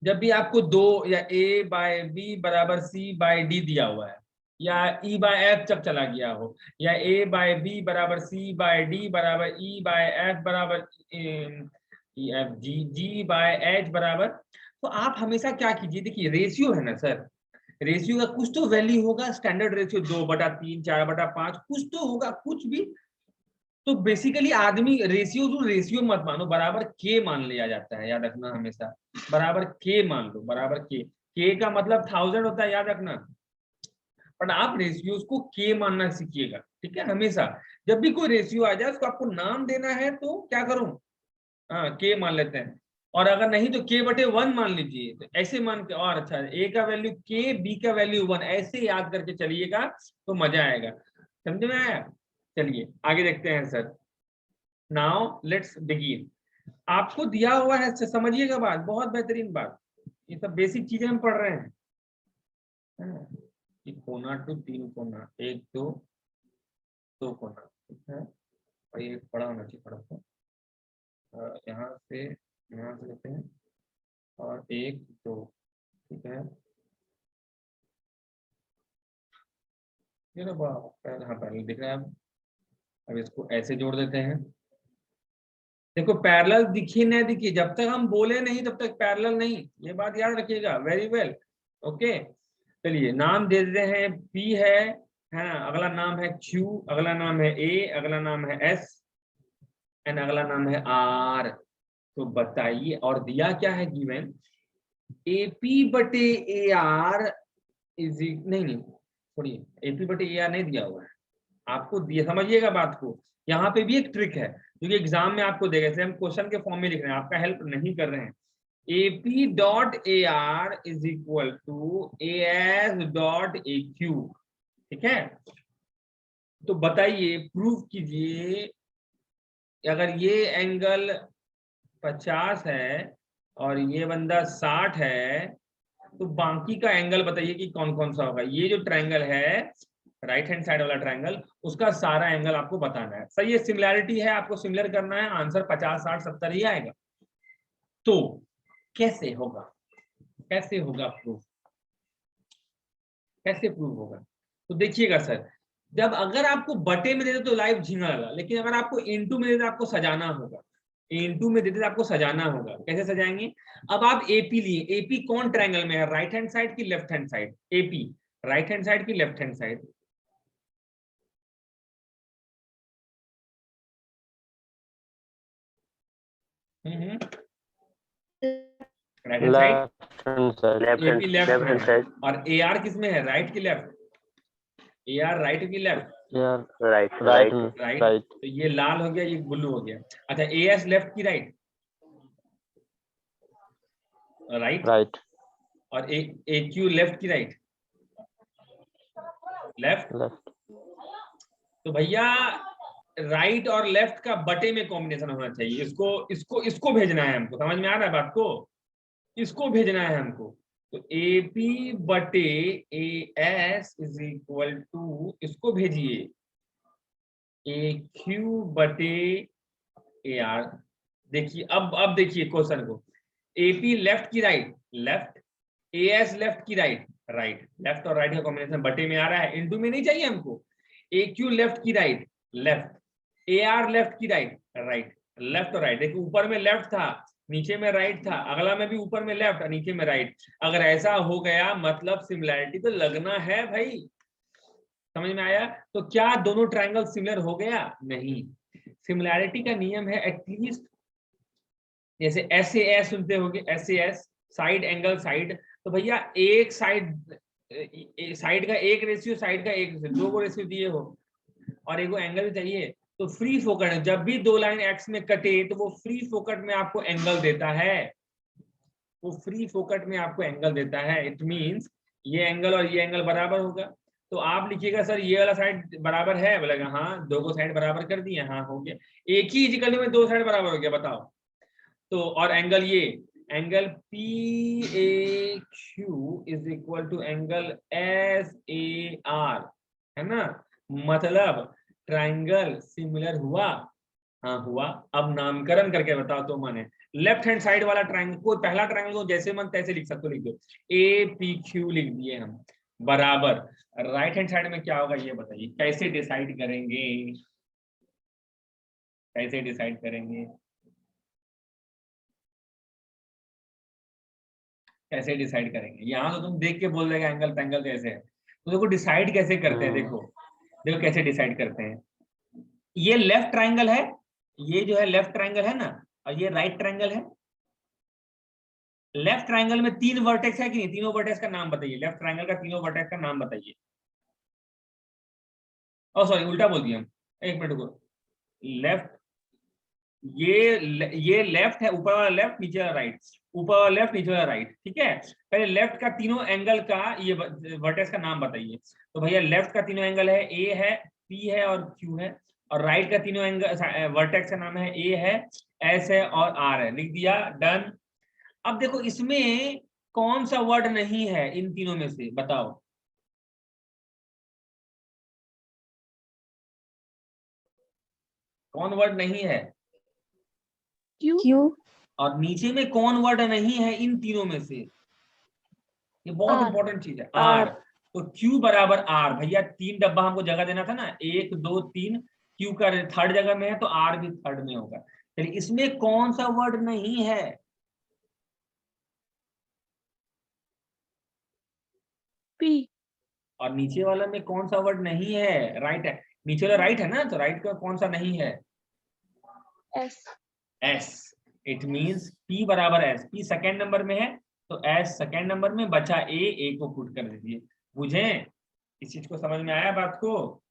जब भी आपको 2 या A बाय बी बराबर C बाय डी दिया हुआ है, या E बाय एफ तक चला गया हो, या A बाय बी बराबर C बाय डी बराबर E बाय एफ बराबर E F G by H बराबर, तो आप हमेशा क्या कीजिए, देखिए रेशियो है ना सर, रेशियो का कुछ तो वैल्यू होगा, स्टैंडर्ड रेशियो 2/3 4/5 कुछ तो होगा, कुछ भी। तो बेसिकली आदमी रेशियो टू रेशियो मत मानो, बराबर के मान लिया जाता है, याद रखना हमेशा, बराबर के मान लो, बराबर के का मतलब 1000 होता है, याद रखना। पर आप रेशियोज को के मानना सीखिएगा, ठीक है। हमेशा जब भी कोई रेशियो आ जाए उसको आपको नाम देना है, तो क्या करूं, हाँ के मान लेते हैं। और अगर नहीं तो k/1 मान लीजिए, तो ऐसे मान के, और अच्छा a का वैल्यू k, b का वैल्यू 1, ऐसे याद करके चलिएगा तो मजा आएगा, समझ में आया। चलिए आगे देखते हैं सर। Now let's begin. आपको दिया हुआ है, समझिएगा बात, बहुत बेहतरीन बात, ये सब बेसिक चीजें हम पढ़ रहे हैं। एक कोना टू 3 कोना, 1 2 2 कोना, ठीक है। और ये बड़ा होना चाहिए थोड़ा सा, यहाँ से लेते हैं, और 1 2, ठीक है। ये ना पहले, हाँ पहले दिख रहा है। अब इसको ऐसे जोड़ देते हैं। देखो पैरेलल दिखी ना दिखी, जब तक हम बोले नहीं तब तक पैरेलल नहीं, ये बात याद रखिएगा, वेरी वेल, ओके। चलिए नाम दे देते हैं, P है ना, अगला नाम है Q, अगला नाम है A, अगला नाम है S, एंड अगला नाम है R। तो बताइए, और दिया क्या है गिवन, AP/AR इज, नहीं छोड़िए, AP/AR नहीं दिया हुआ है आपको, दिया, समझिएगा बात को। यहाँ पे भी एक ट्रिक है जो कि एग्जाम में आपको देगा, जैसे हम क्वेश्चन के फॉर्म में लिख रहे हैं, आपका हेल्प नहीं कर रहे हैं। AP.AR is equal to AS.AQ, ठीक है। तो बताइए, प्रूव कीजिए, अगर ये एंगल 50 है और ये बंदा 60 है, तो बाकी का एंगल बताइए कि कौन कौन सा होगा। ये जो ट्रायंगल है, राइट हैंड साइड वाला ट्रायंगल, उसका सारा एंगल आपको बताना है। सही है, सिमिलैरिटी है, आपको सिमिलर करना है, आंसर 50 60 70 ही आएगा। तो कैसे होगा, कैसे होगा प्रूफ, कैसे प्रूव होगा। तो देखिएगा सर, जब अगर आपको बटे में दे दे तो लाइव झींगा लगा, लेकिन अगर आपको इनटू में दे दे आपको सजाना होगा, इनटू में दे दे आपको सजाना होगा। कैसे सजाएंगे, अब आप एपी लिए, एपी कौन ट्रायंगल में है, राइट हैंड साइड की left hand side, AP right hand side की left hand side, right hand side, AP left hand side, और एआर किस में है, राइट की लेफ्ट, एआर राइट की लेफ्ट, राइट राइट। तो ये लाल हो गया, ये ब्लू हो गया। अच्छा एएस लेफ्ट की राइट, राइट, और AQ लेफ्ट की राइट, लेफ्ट। तो भैया राइट और लेफ्ट का बटे में कॉम्बिनेशन होना चाहिए, इसको भेजना है हमको, समझ में आ रहा है बात को, इसको भेजना है हमको। तो AP/AS इज इक्वल टू, इसको भेजिए AQ/AR। देखिए अब देखिए क्वेश्चन को, AP लेफ्ट की राइट, लेफ्ट, AS लेफ्ट की राइट, राइट, लेफ्ट और राइट का कॉम्बिनेशन बटे में आ रहा है, इनटू में नहीं चाहिए हमको। AQ लेफ्ट की राइट, लेफ्ट, AR लेफ्ट की राइट, राइट, लेफ्ट और राइट। देखिए ऊपर में लेफ्ट था, नीचे में राइट था, अगला में भी ऊपर में लेफ्ट और नीचे में राइट। अगर ऐसा हो गया मतलब सिमिलैरिटी तो लगना है भाई, समझ में आया। तो क्या दोनों ट्रायंगल सिमिलर हो गया, नहीं। सिमिलैरिटी का नियम है एटलीस्ट, जैसे SAS सुनते होंगे, SAS साइड एंगल साइड, तो भैया एक साइड, साइड का एक रेशियो, साइड का एक रेशियो, दो को रेशियो दिए हो, और एक एंगल चाहिए। तो फ्री फोकट है, जब भी दो लाइन एक्स में कटे तो वो फ्री फोकट में आपको एंगल देता है, वो फ्री फोकट में आपको एंगल देता है। इट मींस ये एंगल और ये एंगल बराबर होगा। तो आप लिखिएगा सर ये वाला साइड बराबर है, बोलेगा हाँ, दो को साइड बराबर कर दिए, हाँ हो गया, एक ही इक्वल में दो साइड बराबर हो गया, बताओ। तो और एंगल ये angle PAQ is equal to angle SAR, है ना, मतलब ट्रायंगल सिमिलर हुआ, हाँ हुआ। अब नामकरण करके बताओ तो माने लेफ्ट हैंड साइड वाला ट्रायंगल, कोई पहला ट्रायंगल को जैसे मन तैसे लिख सकते हो, लिख दो APQ लिख दिए हम, बराबर राइट हैंड साइड में क्या होगा ये बताइए, कैसे डिसाइड करेंगे, कैसे डिसाइड करेंगे, कैसे डिसाइड करेंगे? यहाँ तो तुम देख के बोल देगा एंगल पैंगल कैसे है, तो देखो डिसाइड कैसे करते हैं, देखो देखो कैसे डिसाइड करते हैं। ये लेफ्ट ट्रायंगल है, ये जो है लेफ्ट ट्रायंगल है ना, और ये राइट ट्रायंगल है। लेफ्ट ट्रायंगल में 3 वर्टेक्स है कि नहीं? तीनों वर्टेक्स का नाम बताइए, लेफ्ट ट्रायंगल का तीनों वर्टेक्स का नाम बताइए। ओ सॉरी उल्टा बोल दिया हम, एक मिनट को। लेफ्ट, ये लेफ्ट है, ऊपर वाला लेफ्ट, नीचे वाला राइट, ऊपर वाला लेफ्ट, नीचे वाला राइट, ठीक है। पहले लेफ्ट का तीनों एंगल का ये वर्टेक्स का नाम बताइए। तो भैया लेफ्ट का तीनों एंगल है, ए है, पी है और क्यू है, और राइट का तीनों एंगल वर्टेक्स का नाम है, ए है, एस है और आर है। लिख दिया, डन। अब देखो इसमें कौन सा वर्ड नहीं है इन तीनों में से, बताओ। कौन वर्ड नहीं है? क्यू। और नीचे में कौन वर्ड नहीं है इन तीनों में से? ये बहुत इंपॉर्टेंट चीज है, आर। तो क्यू बराबर आर। भैया 3 डब्बा हमको जगह देना था ना, 1 2 3, क्यू का थर्ड जगह में है तो आर भी थर्ड में होगा। चलिए इसमें कौन सा वर्ड नहीं है? पी। और नीचे वाला में कौन सा वर्ड नहीं है? राइट है, नीचे वाला राइट है ना, तो राइट का कौन सा नहीं है? S. S. It means P बराबर एस, पी सेकेंड नंबर में है तो एस सेकेंड नंबर में, बचा ए को पुट कर दीजिए। बुझे? इस चीज को समझ में आया बात को?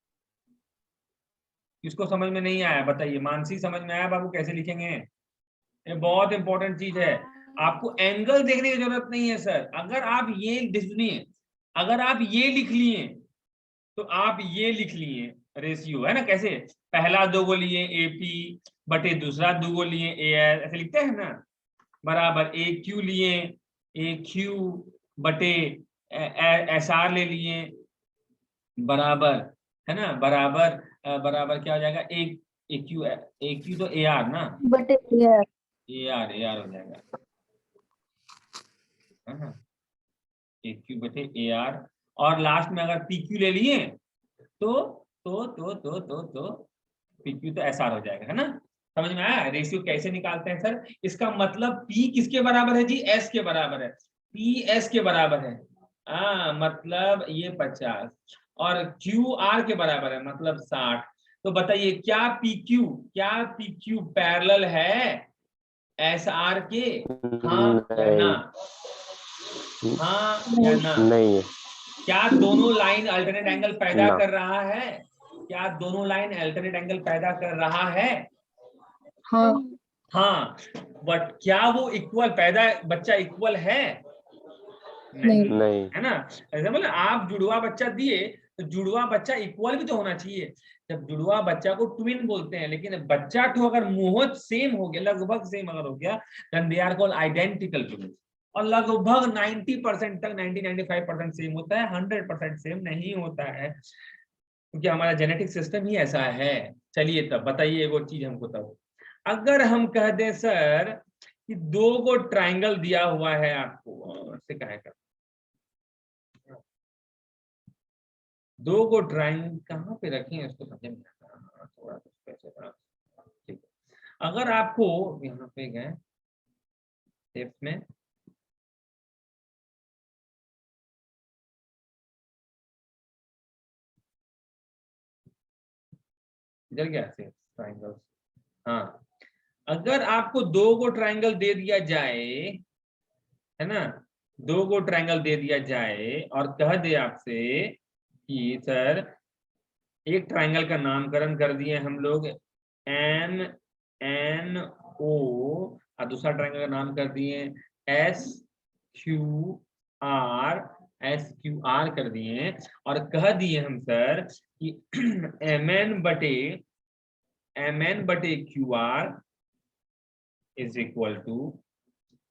किसको समझ में नहीं आया बताइए? मानसी समझ में आया बाबू कैसे लिखेंगे? ये बहुत इंपॉर्टेंट चीज है। आपको एंगल देखने की जरूरत नहीं है सर। अगर आप ये सुनिए, अगर आप ये लिख लिए तो आप ये लिख लिए रेशियो, है ना, कैसे पहला 2 को लिए AP बटे दूसरा 2 को लिए AS, ऐसे लिखते हैं ना, बराबर AQ लिए AQ बटे SR ले लिए, बराबर, है ना, बराबर बराबर क्या हो जाएगा, एक AQ तो AR ना, बटे AR हो जाएगा, है ना, AQ बटे AR। और लास्ट में अगर PQ ले लिए तो PQ तो SR हो जाएगा, है ना। समझ में आया रेशियो कैसे निकालते हैं सर? इसका मतलब P किसके बराबर है जी? S के बराबर है। P S के बराबर है, मतलब ये 50, और QR के बराबर है मतलब 60। तो बताइए क्या PQ पैरेलल है SR के? हाँ या ना? हाँ या ना? नहीं। क्या दोनों लाइन अल्टरनेट एंगल पैदा ना। कर रहा है? क्या दोनों लाइन अल्टरनेट एंगल पैदा कर रहा है? हाँ। हाँ। बट क्या वो इक्वल पैदा बच्चा इक्वल है? नहीं, नहीं। है ना। ऐसे मतलब आप जुड़वा बच्चा दिए तो जुड़वा बच्चा इक्वल भी तो होना चाहिए। जब जुड़वा बच्चा को ट्विन बोलते हैं, लेकिन बच्चा तो अगर मुंह सेम हो गया, लगभग सेम अगर हो गया, then they are called identical twins. और लगभग 90% तक, 90-95% सेम होता है, 100% सेम नहीं होता है, क्योंकि हमारा जेनेटिक सिस्टम ही ऐसा है। चलिए तब बताइए एक और चीज हमको, तब अगर हम कह दें सर कि 2 को ट्राइंगल दिया हुआ है आपको, से कहेगा 2 को ट्राइंगल कहाँ पे रखें इसको समझ में आता, थोड़ा कैसे था, ठीक है। अगर आपको यहाँ पे गए स्टेप्स में, इधर गया से ट्राइंगल, हाँ, अगर आपको 2 को ट्राइंगल दे दिया जाए, है ना, 2 को ट्राइंगल दे दिया जाए और कह दे आपसे कि सर एक ट्राइंगल का नामकरण कर दिए हम लोग MNO, और दूसरा ट्राइंगल का नाम कर दिए SQR कर दिए, और कह दिए हम सर कि MN बटे QR इज इक्वल टू,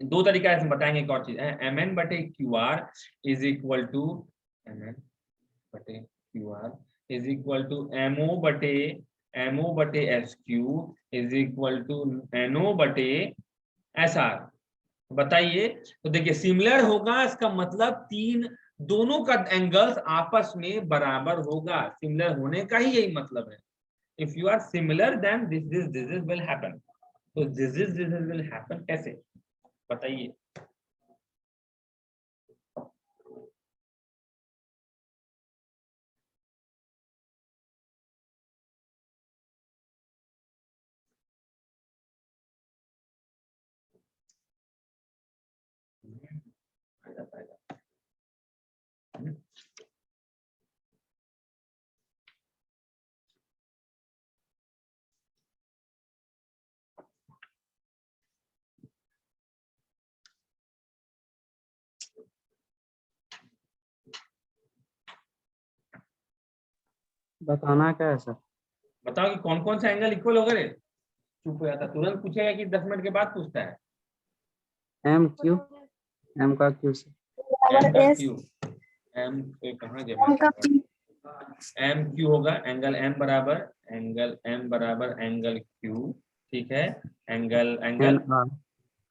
2 तरीका से बताएंगे एक और चीज है, MN बटे QR is equal to MN बटे QR is equal to MO बटे MO बटे SQ is equal to NO बटे SR। बताइए, तो देखिए सिमिलर होगा इसका मतलब तीन दोनों का एंगल्स आपस में बराबर होगा। सिमिलर होने का ही यही मतलब है। If you are similar then this will happen. तो दिस विल हैपन कैसे, बताइए। बताना क्या है सर? बताओ कि कौन कौन सा एंगल इक्वल होगा रे। चुप हो जाता, तुरंत पूछेगा कि 10 मिनट के बाद पूछता है। एम क्यू, एम का क्यू से एम का क्यू, एम कहाँ गया, एम क्यू होगा एंगल एम बराबर एंगल क्यू, ठीक है। एंगल एन आर,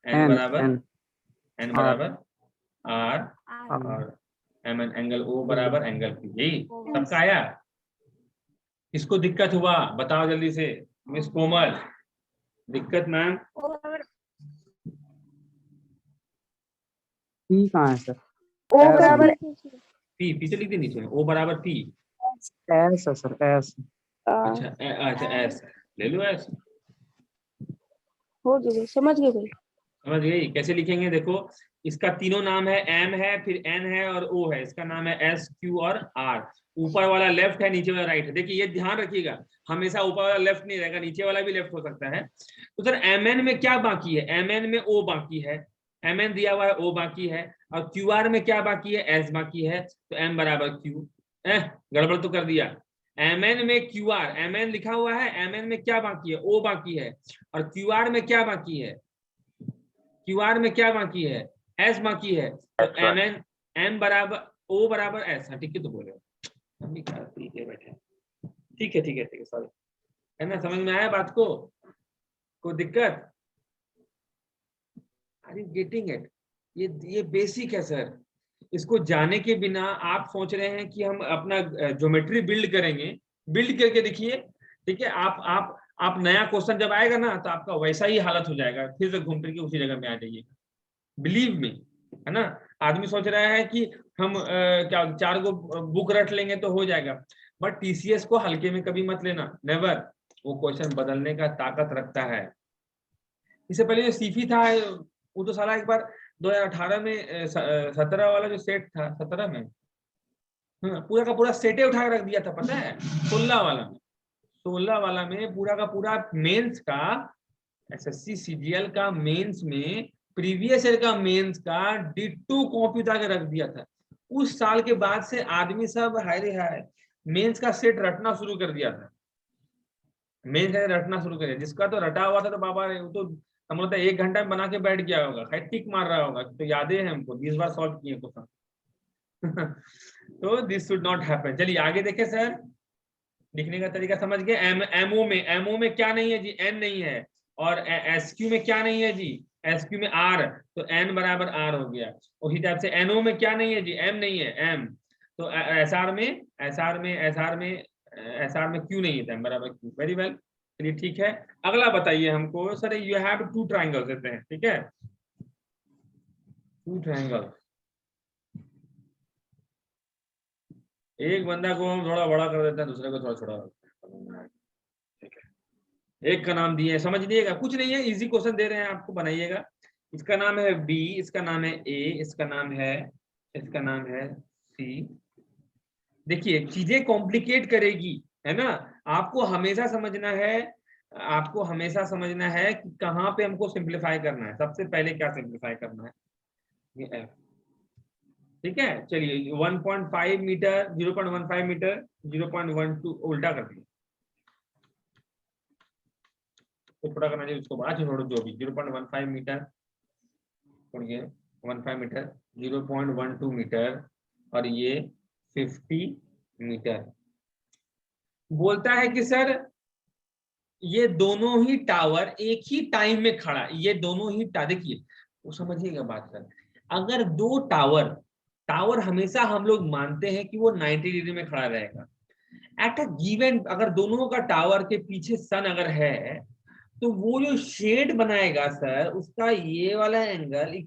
एन बराबर एन एन आर बराबर आर, आर और एम एन एंगल ओ बराबर एंगल क्यू। यही सबका आया। किसको दिक्कत हुआ बताओ जल्दी से। मिस कोमल, दिक्कत मैम। पी कहाँ है सर? O एस बराबर पी से लिख दी नीचे में, ओ बराबर पी। एस है सर, एस। अच्छा अच्छा एस, ले लो एस। हो गई, समझ गए भाई। समझ गई कैसे लिखेंगे, देखो इसका तीनों नाम है, एम है, फिर एन है और ओ है। इसका नाम है एस क्यू और आर। ऊपर वाला लेफ्ट है, नीचे वाला राइट है। देखिए ये ध्यान रखिएगा, हमेशा ऊपर वाला लेफ्ट नहीं रहेगा, नीचे वाला भी लेफ्ट हो सकता है। तो सर एम एन में क्या बाकी है, एम एन में ओ बाकी है, एम एन दिया हुआ है, ओ बाकी है, और क्यू आर में क्या बाकी है, एस बाकी है। तो एम बराबर क्यू, गड़बड़ तो कर दिया। एम एन में क्यू आर, एम एन लिखा हुआ है, एम एन में क्या बाकी है, ओ बाकी है, और क्यू आर में क्या बाकी है, क्यू आर में क्या बाकी है, एस बाकी है। तो एम एन एम बराबर ओ बराबर एस। ठीक है, तो बोले ठीक है बैठे, ठीक है ठीक है ठीक है, सॉरी, है ना, समझ में आया बात को, कोई दिक्कत? Are you getting it? ये बेसिक है सर। इसको जाने के बिना आप सोच रहे हैं कि हम अपना ज्योमेट्री बिल्ड करेंगे, बिल्ड करके देखिए, ठीक है। आप नया क्वेश्चन जब आएगा ना तो आपका वैसा ही हालत हो जाएगा, फिर से घूम फिर के उसी जगह में आ जाइएगा, बिलीव मी, है ना। आदमी सोच रहा है कि हम क्या 4 गो बुक रट लेंगे तो हो जाएगा, बट टीसीएस को हल्के में कभी मत लेना, नेवर। वो क्वेश्चन बदलने का ताकत रखता है। इससे पहले जो सीफी था वो तो साला एक बार 2018 में 17 वाला जो सेट था, 17 में पूरा का पूरा सेटे उठा के रख दिया था, पता है। 16 वाला में पूरा का पूरा मेंस का, एसएससी सीजीएल का मेंस में, प्रीवियस ईयर का मेंस का डिट्टू कॉपी उठा के रख दिया था। उस साल के बाद से आदमी सब हाय रे हाय मेंस का सेट रटना शुरू कर दिया था। मेंस का रटना शुरू कर दिया, जिसका तो रटा हुआ था तो बाबा वो तो हम लोग 1 घंटा में बना के बैठ गया होगा, टिक मार रहा होगा, तो यादें हैं हमको 20 बार सॉल्व किए क्वेश्चन। तो दिस शुड नॉट हैपन। चलिए आगे देखें सर, लिखने का तरीका समझ गए। एमओ में क्या नहीं है जी, एन नहीं है, और एसक्यू में क्या नहीं है जी, एसक्यू में आर, तो एन बराबर आर हो गया। उसी टाइप से एनओ में क्या नहीं है जी, एम नहीं है, एम। तो एसआर में क्यू नहीं है, एम बराबर क्यू। वेरी वेल, चलिए ठीक है। अगला बताइए हमको सर, यू हैव 2 ट्राइंगल देते हैं, ठीक है, 2 ट्राइंगल। एक बंदा को हम थोड़ा बड़ा कर देते हैं, दूसरे को थोड़ा छोटा रखते हैं, ठीक है। एक का नाम दिए, समझ लीजिएगा, कुछ नहीं है, इजी क्वेश्चन दे रहे हैं आपको, बनाइएगा। इसका नाम है बी, इसका नाम है ए, इसका नाम है सी। देखिए चीजें कॉम्प्लिकेट करेगी, है ना। आपको हमेशा समझना है, कि कहाँ पे हमको सिंप्लीफाई करना है। सबसे पहले क्या सिंप्लीफाई करना है, ये एफ, ठीक है। चलिए 1.5 मीटर, 0.15 मीटर, 0.12 उल्टा कर दिया, तो छोटा करना चाहिए, उसको बड़ा छोड़ो, जो भी 0.15 मीटर, 15 मीटर, 0.12 मीटर, और ये 50 मीटर। बोलता है कि सर ये दोनों ही टावर एक ही टाइम में खड़ा, ये दोनों ही देखिए वो समझिएगा बात सर, अगर दो टावर, टावर हमेशा हम लोग मानते हैं कि वो 90 डिग्री में खड़ा रहेगा। एट अ गिवन अगर दोनों का टावर के पीछे सन अगर है, तो वो जो शेड बनाएगा सर, उसका ये वाला एंगल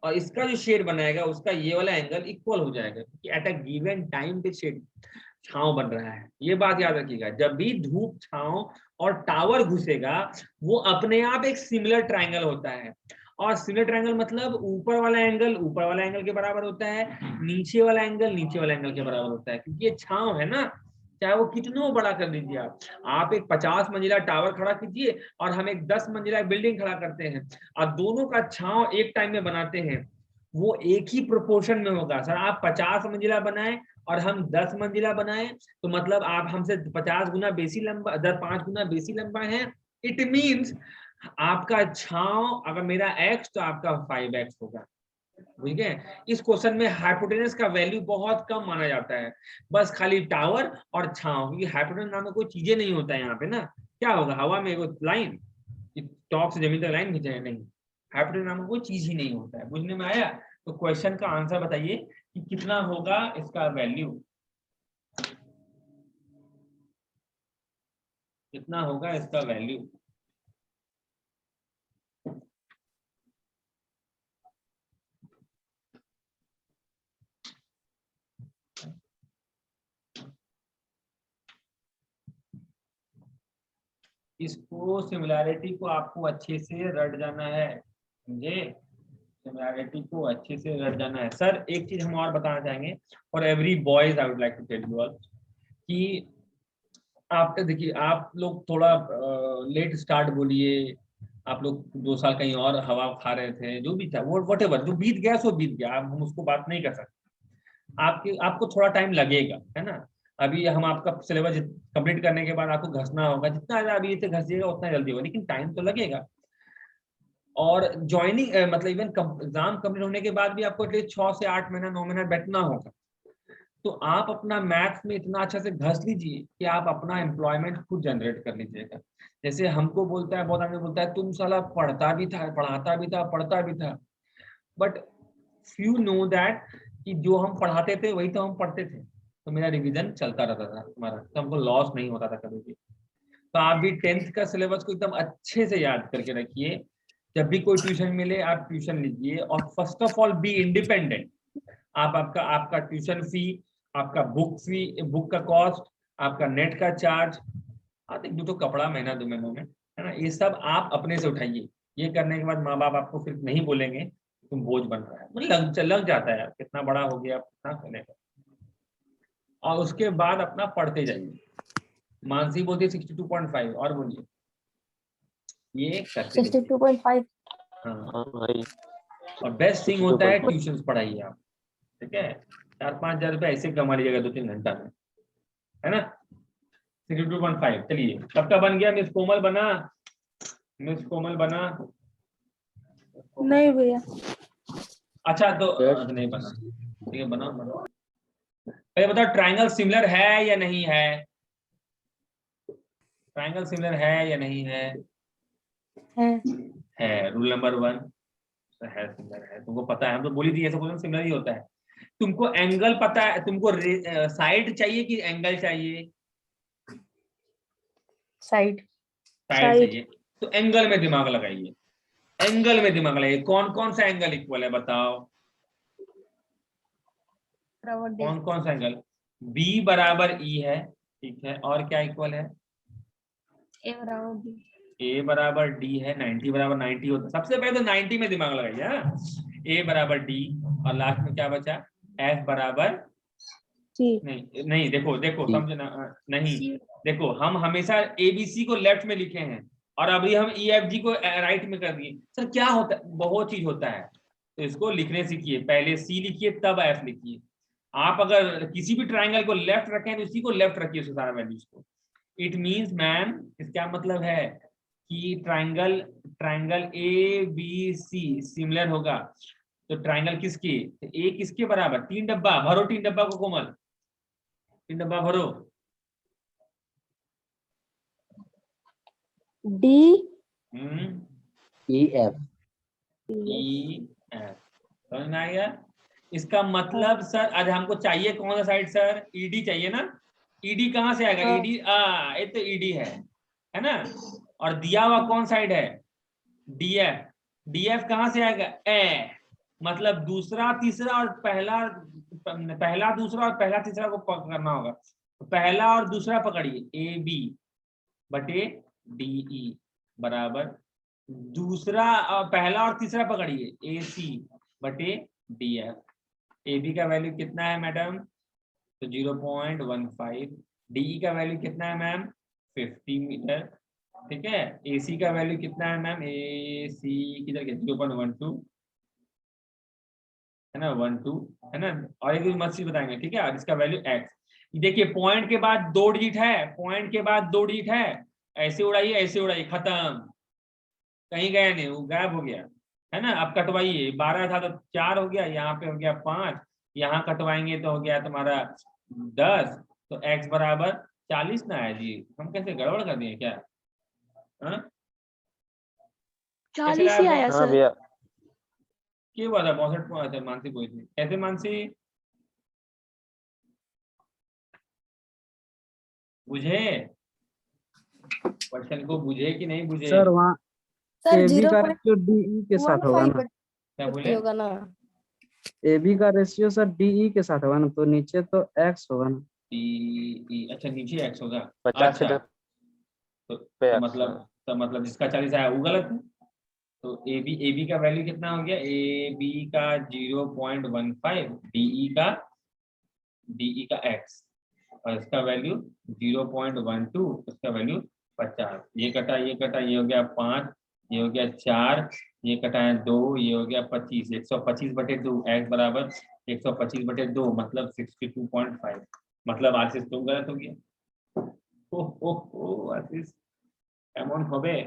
और इसका जो शेड बनाएगा उसका ये वाला एंगल इक्वल हो जाएगा, क्योंकि एट अ गिवन टाइम पे शेड छांव बन रहा है। ये बात याद रखिएगा, जब भी धूप छांव और टावर घुसेगा वो अपने आप एक सिमिलर ट्रायंगल होता है। और सिमिलर ट्रायंगल मतलब ऊपर वाला एंगल ऊपर वाला एंगल के बराबर होता है, नीचे वाला एंगल नीचे वाला एंगल के बराबर होता है, क्योंकि ये छांव है ना, चाहे वो कितना बड़ा कर दीजिए आप एक 50 मंजिला टावर खड़ा कीजिए और हम एक 10 मंजिला बिल्डिंग खड़ा करते हैं और दोनों का छांव एक टाइम में बनाते हैं, वो एक ही प्रोपोर्शन में होगा सर। आप 50 मंजिला बनाए और हम 10 मंजिला बनाए, तो मतलब आप हमसे 50 गुना बेसी लंबा, 5 गुना बेसी लंबा है। इट मींस आपका छांव अगर मेरा x तो आपका 5x होगा। ठीक है, इस क्वेश्चन में हाइपोटेनस का वैल्यू बहुत कम माना जाता है, बस खाली टावर और छांव, क्योंकि हाइपोटेनस नाम में कोई चीजें नहीं होता है यहाँ पे ना। क्या होगा, हवा में एक लाइन, टॉप से जमीन तक लाइन खींचे, नहीं, हाइपोटेनस नाम का कोई चीज ही नहीं होता है। बुझने में आया? तो क्वेश्चन का आंसर बताइए कि कितना होगा इसका वैल्यू, कितना होगा इसका वैल्यू। इसको सिमिलैरिटी को आपको अच्छे से रट जाना है, समझे? सिमिलैरिटी को अच्छे से रट जाना है। सर एक चीज हम और बताना चाहेंगे for every boys, I would like to tell you all कि आप देखिए, आप लोग थोड़ा लेट स्टार्ट बोलिए, आप लोग 2 साल कहीं और हवा खा रहे थे, जो भी था वो व्हाटएवर, जो बीत गया सो बीत गया, अब हम उसको बात नहीं कर सकते। आपको थोड़ा टाइम लगेगा, है ना। अभी हम आपका सिलेबस कंप्लीट करने के बाद आपको घसना होगा, जितना अभी इसे घसिएगा उतना जल्दी होगा, लेकिन टाइम तो लगेगा। और ज्वाइनिंग मतलब इवन एग्जाम कंप्लीट होने के बाद भी आपको एटलीस्ट 6 से 8 महीना 9 महीना बैठना होगा। तो आप अपना मैथ्स में इतना अच्छा से घस लीजिए कि आप अपना एम्प्लॉयमेंट खुद जनरेट कर लीजिएगा। जैसे हमको बोलता है, बहुत आदमी बोलता है तुम साला पढ़ता भी था, पढ़ाता भी था, पढ़ता भी था, बट फ्यू नो दैट कि जो हम पढ़ाते थे वही तो हम पढ़ते थे, तो मेरा रिवीजन चलता रहता था हमारा, तो हमको लॉस नहीं होता था कभी भी। तो आप भी 10th का सिलेबस को एकदम अच्छे से याद करके रखिए, जब भी कोई ट्यूशन मिले आप ट्यूशन लीजिए, और first of all be independent. आप आपका आपका ट्यूशन फी, आपका बुक फी, बुक का कॉस्ट, आपका नेट का चार्ज, आप एक दो कपड़ा महीना 2 महीनों में, है ना, ये सब आप अपने से उठाइए। ये करने के बाद माँ बाप आपको फिर नहीं बोलेंगे तुम बोझ बन रहा है, मतलब लग जाता है कितना बड़ा हो गया कितना करेगा। और उसके बाद अपना पढ़ते जाइए। मानसी बोलती है 62.5, और बोलिए ये करते रहिए। 62.5। हाँ, भाई और बेस्ट थिंग होता है 62.5 ट्यूशन पढ़ाइए आप, ठीक है। 4-5 हजार रुपये ऐसे कमा लीजिएगा 2-3 घंटा में, है ना। 62.5, चलिए सबका बन गया। मिस कोमल बना, मिस कोमल बना? नहीं भैया। अच्छा तो नहीं बना, ठीक है, बना बना। पहले बताओ ट्रायंगल सिमिलर है या नहीं है, ट्रायंगल सिमिलर है या नहीं है? है, रूल नंबर 1 है, सिमिलर है, तुमको पता है, हम तो बोली थी ऐसा क्वेश्चन सिमिलर ही होता है। तुमको एंगल पता है, तुमको साइड चाहिए कि एंगल चाहिए? साइड। साइड चाहिए, तो एंगल में दिमाग लगाइए, एंगल में दिमाग लगाइए। कौन कौन सा एंगल इक्वल है बताओ, कौन कौन सा एंगल? B बराबर E है, ठीक है, और क्या इक्वल है? ए बराबर बी। A बराबर D है, 90 बराबर 90 होता है। सबसे पहले तो 90 में दिमाग लगाइए, हाँ। A बराबर D, और लास्ट में क्या बचा? F बराबर नहीं नहीं, देखो देखो समझो ना, नहीं देखो, हम हमेशा ABC को लेफ्ट में लिखे हैं और अभी हम EFG को राइट में कर दिए। सर क्या होता है, बहुत चीज होता है, तो इसको लिखने सीखिए, पहले C लिखिए तब F लिखिए। आप अगर किसी भी ट्राइंगल को लेफ्ट रखें तो इसी को लेफ्ट रखिए, उसके सारा वैल्यूज को। इट मींस मैम, इसका मतलब है कि ट्राइंगल ट्राइंगल ABC सिमिलर होगा, तो ट्राइंगल किसके, ए किसके बराबर? 3 डब्बा भरो, 3 डब्बा को कोमल, 3 डब्बा भरो। D E F. समझ में आ गया? इसका मतलब सर आज हमको चाहिए कौन सा साइड सर? ईडी चाहिए ना? ईडी कहाँ से आएगा? ईडी ये तो ईडी है ना? और दिया हुआ कौन साइड है? डीएफ। डीएफ कहाँ से आएगा? ए। मतलब दूसरा तीसरा और पहला दूसरा और पहला तीसरा को पकड़ना होगा। तो पहला और दूसरा पकड़िए, ए बी बटे डीई बराबर दूसरा पहला और तीसरा पकड़िए, ए सी बटे डीएफ। ए बी का वैल्यू कितना है मैडम? तो 0.15। डीई का वैल्यू कितना है मैम? 50 मीटर। ठीक है। एसी का वैल्यू कितना है मैम? ए सी किधर गया? 0.12 है ना, 12 है ना। और एक मत चीज बताएंगे, ठीक है। और इसका वैल्यू एक्स। देखिए पॉइंट के बाद 2 डिजिट है, पॉइंट के बाद 2 डिजिट है। ऐसे उड़ाइए, ऐसे उड़ाइए, खत्म। कहीं गया नहीं, वो गायब हो गया, है ना। अब कटवाइए, 12 था तो 4 हो गया, यहाँ पे हो गया 5, यहाँ कटवाएंगे तो हो गया तुम्हारा 10। तो x बराबर 40 ना है जी। हम कैसे गड़बड़ कर दिए क्या? हाँ? 40 ही आया हाँ सर। भैया। क्या हुआ था? 62 को आया था। मानसी कोई थी कैसे? मानसी बुझे क्वेश्चन को? बुझे कि नहीं बुझे? सर वहाँ सर ए बी का 0.15 रेशियो डी के साथ होगा ना? क्या बोले? होगा ना? ए बी का रेशियो सर डी के साथ होगा ना, तो नीचे तो एक्स होगा ना। अच्छा नीचे x होगा। 50 अच्छा पे तो एक्स। मतलब जिसका 40 आया वो गलत है। तो ए बी का वैल्यू कितना हो गया? ए बी का 0.15, डीई का x, और इसका वैल्यू 0.12, इसका वैल्यू 50। ये कटा, ये कटा, ये हो गया 5, ये हो गया 4, ये कटा है 2, ये हो गया 25। 125 बटे 2 x बराबर 125 बटे 2 मतलब 62.5। मतलब आशीष तुम गलत हो गया। ओ आशीष अमाउंट हो गए।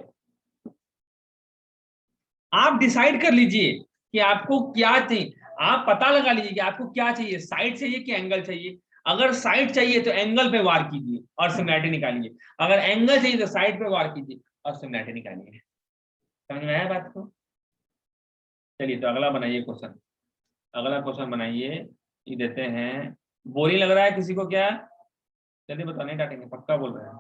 आप डिसाइड कर लीजिए कि आपको क्या चाहिए। आप पता लगा लीजिए कि आपको क्या चाहिए, साइड चाहिए कि एंगल चाहिए। अगर साइड चाहिए तो एंगल पे वार कीजिए और सिमिलैरिटी निकालिए। अगर एंगल चाहिए तो साइड पे वार कीजिए और सिमिलैरिटी निकालिए। समझ में आया बात को? चलिए तो अगला बनाइए क्वेश्चन। अगला क्वेश्चन बनाइए। ये देते हैं। बोरिंग लग रहा है किसी को क्या? जल्दी बताओ, नहीं डांटेंगे, पक्का बोल रहे हैं।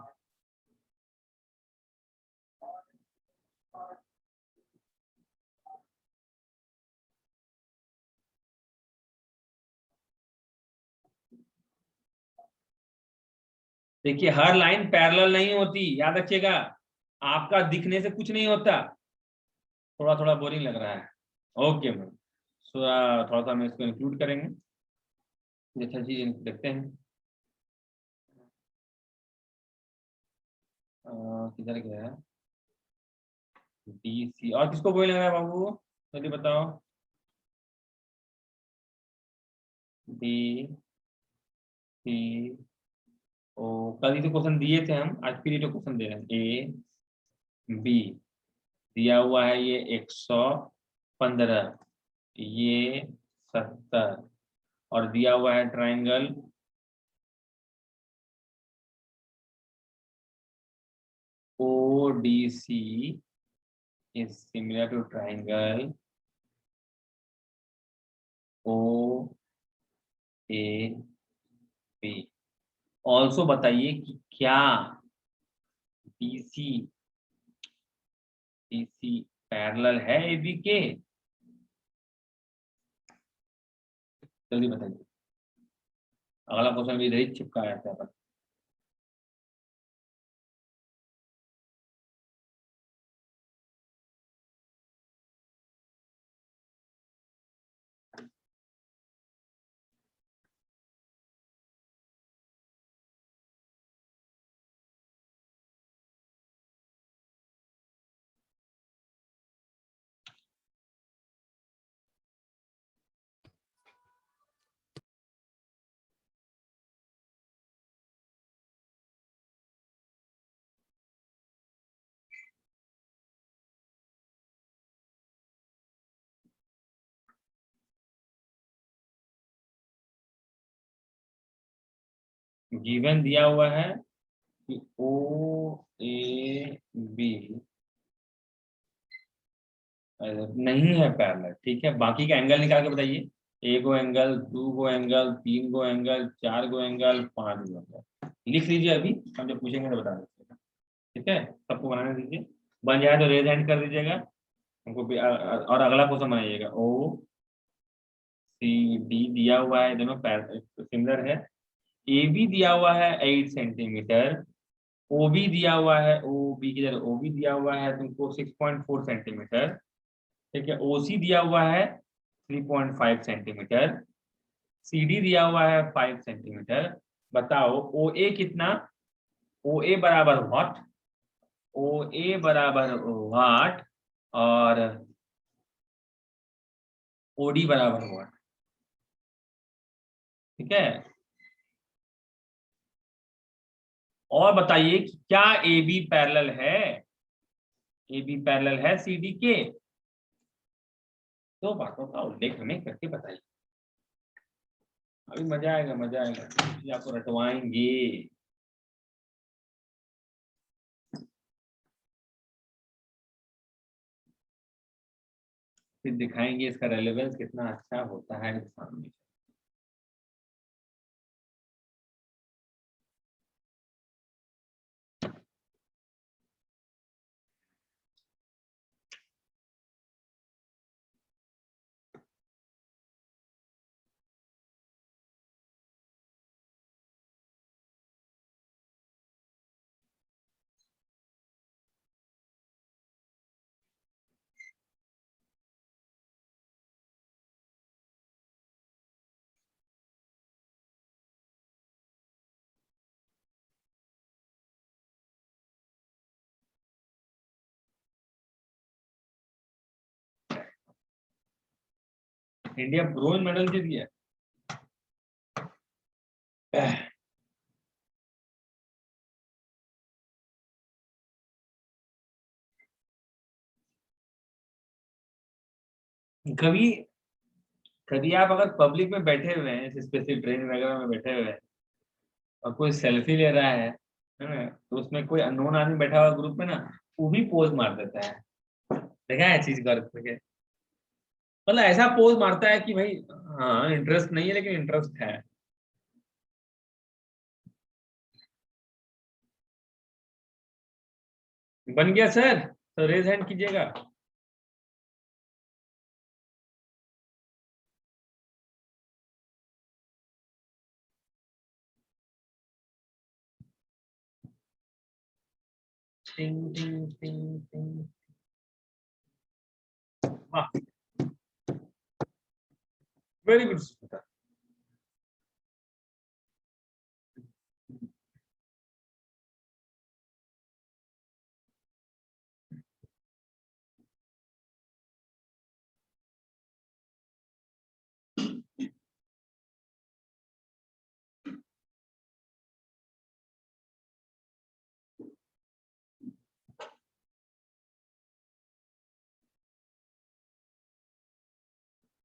देखिए हर लाइन पैरेलल नहीं होती, याद रखिएगा। आपका दिखने से कुछ नहीं होता। थोड़ा थोड़ा बोरिंग लग रहा है। ओके मैम, थोड़ा सा हम इसको इंक्लूड करेंगे। अच्छा चीज देखते हैं। किधर गया है? D C. और किसको बोरिंग लग रहा है बाबू? जल्दी बताओ। D C O. कल ही तो क्वेश्चन दिए थे हम, आज फिर ये तो क्वेश्चन दे रहे हैं। ए बी दिया हुआ है, ये 115, ये 70, और दिया हुआ है triangle ODC is similar to triangle OAB। Also बताइए कि क्या BC पैरेलल है AB के? जल्दी बताइए। अगला क्वेश्चन भी इधर ही चिपका है पर। गिवन दिया हुआ है कि OAB बी नहीं है पैरेलल, ठीक है। बाकी का एंगल निकाल के बताइए, ए को एंगल, 2 को एंगल, 3 को एंगल, 4 को एंगल, 5 को एंगल। लिख लीजिए, अभी हम जब पूछेंगे तो बता दीजिएगा, ठीक है। सबको बनाने दीजिए, बन जाए तो रेज हैंड कर दीजिएगा हमको भी। और अगला क्वेश्चन बनाइएगा। ओ सी डी दिया हुआ है, दोनों सिमिलर है। ए बी दिया हुआ है 8 सेंटीमीटर, ओ बी दिया हुआ है, ओ बी की जगह ओ बी दिया हुआ है तुमको 6.4 सेंटीमीटर, ठीक है। ओ सी दिया हुआ है 3.5 सेंटीमीटर, सी डी दिया हुआ है 5 सेंटीमीटर। बताओ ओ ए कितना, ओ ए बराबर व्हाट, ओ ए बराबर व्हाट, और ओ डी बराबर व्हाट, ठीक है। और बताइए कि क्या ए बी पैरेलल है, ए बी पैरेलल है सी डी के। दो बातों का उल्लेख हमें करके बताइए, अभी मजा आएगा, मजा आएगा, इसलिए आपको रटवाएंगे। फिर दिखाएंगे इसका रेलेवेंस कितना अच्छा होता है एग्जाम में। इंडिया ब्रोंज मेडल जीत गया। कभी कभी आप अगर पब्लिक में बैठे हुए हैं, स्पेशली ट्रेन वगैरह में बैठे हुए हैं, और कोई सेल्फी ले रहा है ना, तो उसमें कोई अननोन आदमी बैठा हुआ ग्रुप में ना, वो भी पोज मार देता है। देखा है चीज गौर करके, मतलब ऐसा पोज मारता है कि भाई हाँ इंटरेस्ट नहीं है लेकिन इंटरेस्ट है। बन गया सर, तो रेज हैंड कीजिएगा। टिंग टिंग टिंग टिंग। वाह, वेरी गुड।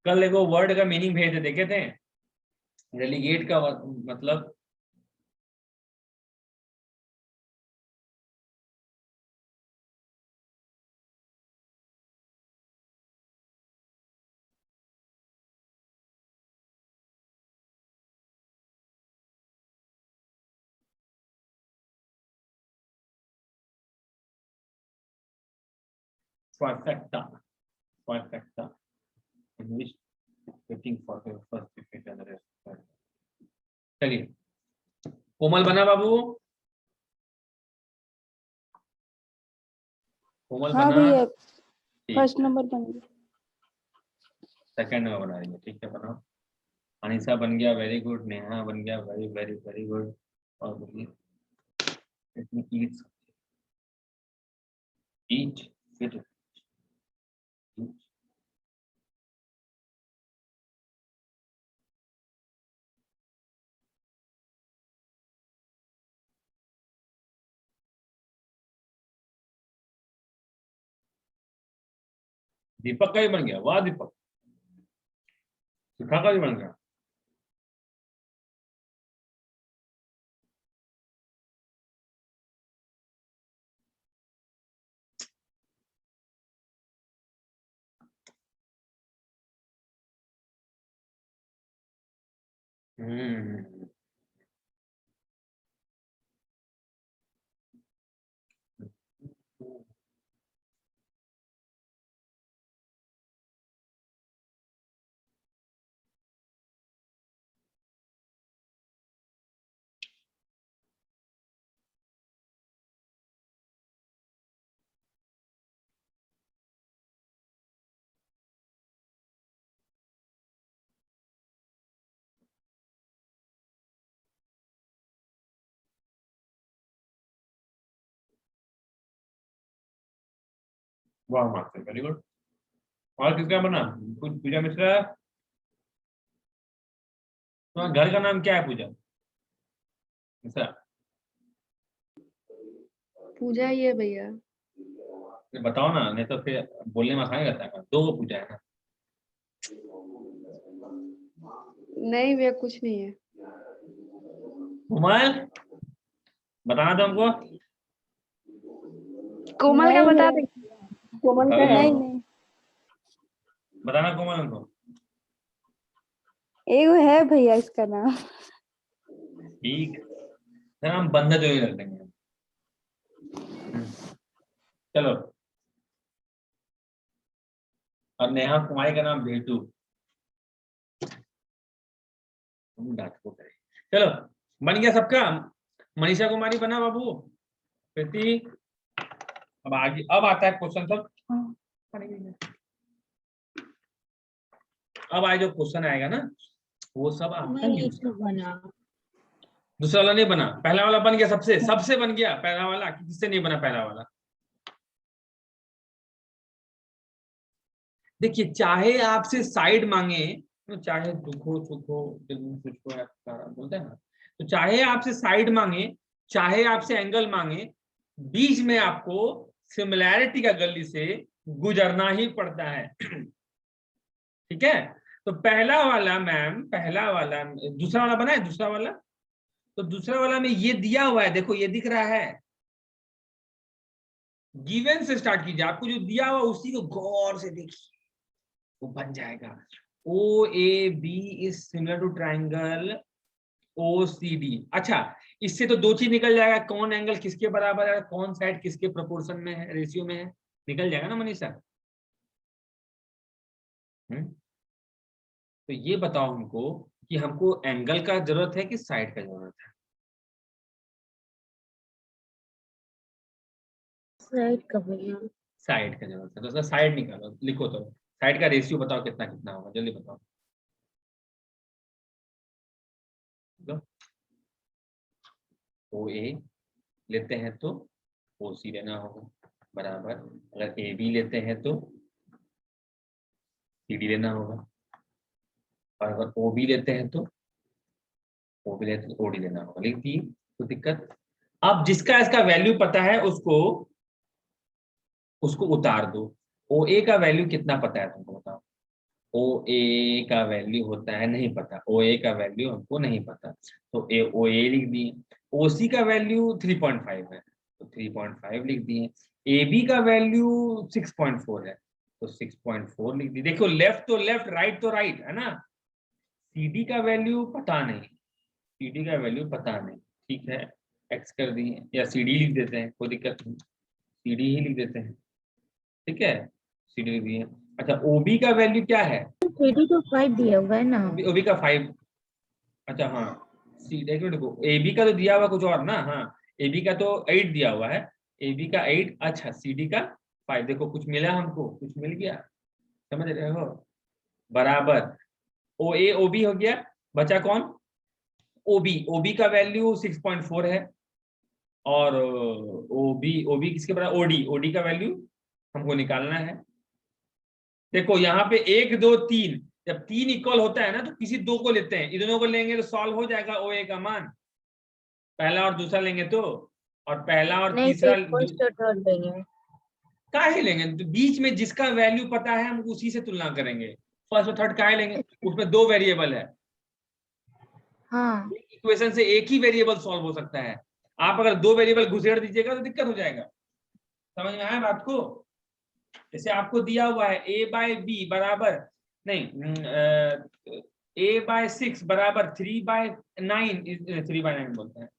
कल एगो वर्ड का मीनिंग भेज देखे थे, रेलीगेट का मतलब perfecta, perfecta, in which waiting for the first defeat and the rest। चलिए, कोमल बना बाबू, कोमल हाँ बना। भैया, ठीक फर्स्ट है, नंबर बन गया। सेकंड में बना देंगे, ठीक है बनाओ। अनिशा बन गया, वेरी गुड। नेहा बन गया, वेरी वेरी वेरी गुड। और बोलिए, ईट फिट, दीपक का ही बन गया, वाह दीपक। शिखा का भी बन गया। हम्म, वाह मास्टर, वेरी गुड। और किसका बना? पूजा मिश्रा। तुम्हारे घर का नाम क्या है पूजा मिश्रा? पूजा ही है भैया। बताओ ना, नहीं तो फिर बोलने में आसानी रहता है। दो पूजा है ना? नहीं भैया, कुछ नहीं है। कोमल, बताना तो हमको। कोमल का बता दे। कोमल का है। नहीं, बताना कोमल हमको। एगो है भैया इसका नाम। ठीक, फिर हम बंदा जो ही रख देंगे। चलो, और नेहा कुमारी का नाम भेटू। चलो, बन गया सबका। मनीषा कुमारी बना बाबू, प्रीति। अब आगे, अब आता है क्वेश्चन सब। अब आए जो क्वेश्चन आएगा ना, वो सब आपका बना। दूसरा वाला नहीं बना, पहला वाला बन गया। सबसे सबसे बन गया पहला वाला, किससे नहीं बना पहला वाला? देखिए, चाहे आपसे साइड मांगे, तो चाहे दुखो सुखो दिल में कुछ हो बोलते हैं ना, तो चाहे आपसे साइड मांगे, चाहे आपसे एंगल मांगे, बीच में आपको सिमिलैरिटी का गली से गुजरना ही पड़ता है। ठीक है, तो पहला वाला मैम, पहला वाला, दूसरा वाला बना है। दूसरा वाला, तो दूसरा वाला में ये दिया हुआ है, देखो ये दिख रहा है। गिवन से स्टार्ट कीजिए, आपको जो दिया हुआ उसी को गौर से देखिए, वो बन जाएगा। O A B is similar to triangle O C D. अच्छा, इससे तो दो चीज निकल जाएगा, कौन एंगल किसके बराबर है, कौन साइड किसके प्रोपोर्शन में है, रेशियो में है, निकल जाएगा ना मनीषा? तो ये बताओ हमको कि हमको एंगल का जरूरत है कि साइड का जरूरत है? साइड का भैया। साइड का जरूरत है, तो उसका साइड निकालो, लिखो। तो साइड का रेशियो बताओ कितना कितना होगा, जल्दी बताओ। ओ ए लेते हैं तो ओ सी लेना होगा, बराबर। अगर ए बी लेते हैं तो सी डी लेना होगा, और अगर ओ बी लेते हैं तो ओ बी लेते तो ओ डी लेना होगा। लिख दी, तो दिक्कत। अब जिसका इसका वैल्यू पता है उसको उसको उतार दो। ओ ए का वैल्यू कितना पता है तुमको, बताओ। ओ ए का वैल्यू होता है, नहीं पता, ओ ए का वैल्यू हमको नहीं पता, तो ए ओ ए लिख दिए। ओ सी का वैल्यू 3.5 है, तो 3.5 लिख दिए। ए बी का वैल्यू 6.4 है, तो 6.4 लिख दिए। देखो, लेफ्ट तो लेफ्ट, राइट तो राइट, है ना? सी डी का वैल्यू पता नहीं, सी डी का वैल्यू पता नहीं, ठीक है, एक्स कर दिए, या सी डी लिख देते हैं, कोई दिक्कत नहीं, सी डी ही लिख देते हैं, ठीक है, सी डी लिख दिए। अच्छा, ओबी का वैल्यू क्या है? CD तो 5 दिया हुआ है ना। ओबी का 5। अच्छा हाँ, सी, एक मिनट को, ए बी का तो दिया हुआ कुछ और ना। हाँ, ए बी का तो 8 दिया हुआ है, ए बी का 8। अच्छा, सी डी का 5। देखो, कुछ मिला हमको, कुछ मिल गया, समझ रहे हो? बराबर ओ ए ओ बी हो गया। बचा कौन? ओबी। ओबी का वैल्यू 6.4 है, और ओबी किसके बराबर? ओडी। ओडी का वैल्यू हमको निकालना है। देखो यहाँ पे 1 2 3, जब 3 इक्वल होता है ना, तो किसी दो को लेते हैं, इन दोनों को लेंगे तो सॉल्व हो जाएगा ओ ए का मान। पहला और दूसरा लेंगे तो, और पहला और नहीं तीसरा फर्स्ट और थर्ड लेंगे। काहे लेंगे? तो बीच में जिसका वैल्यू पता है हम उसी से तुलना करेंगे। फर्स्ट और थर्ड काहे लेंगे? उसमें 2 वेरिएबल है। हाँ, इक्वेशन से एक ही वेरिएबल सॉल्व हो सकता है। आप अगर 2 वेरिएबल घुसेड़ दीजिएगा तो दिक्कत हो जाएगा। समझ में आया बात को? जैसे आपको दिया हुआ है a बाय बी बराबर, नहीं, a/6 बराबर 3/9, 3/9 बोलते हैं,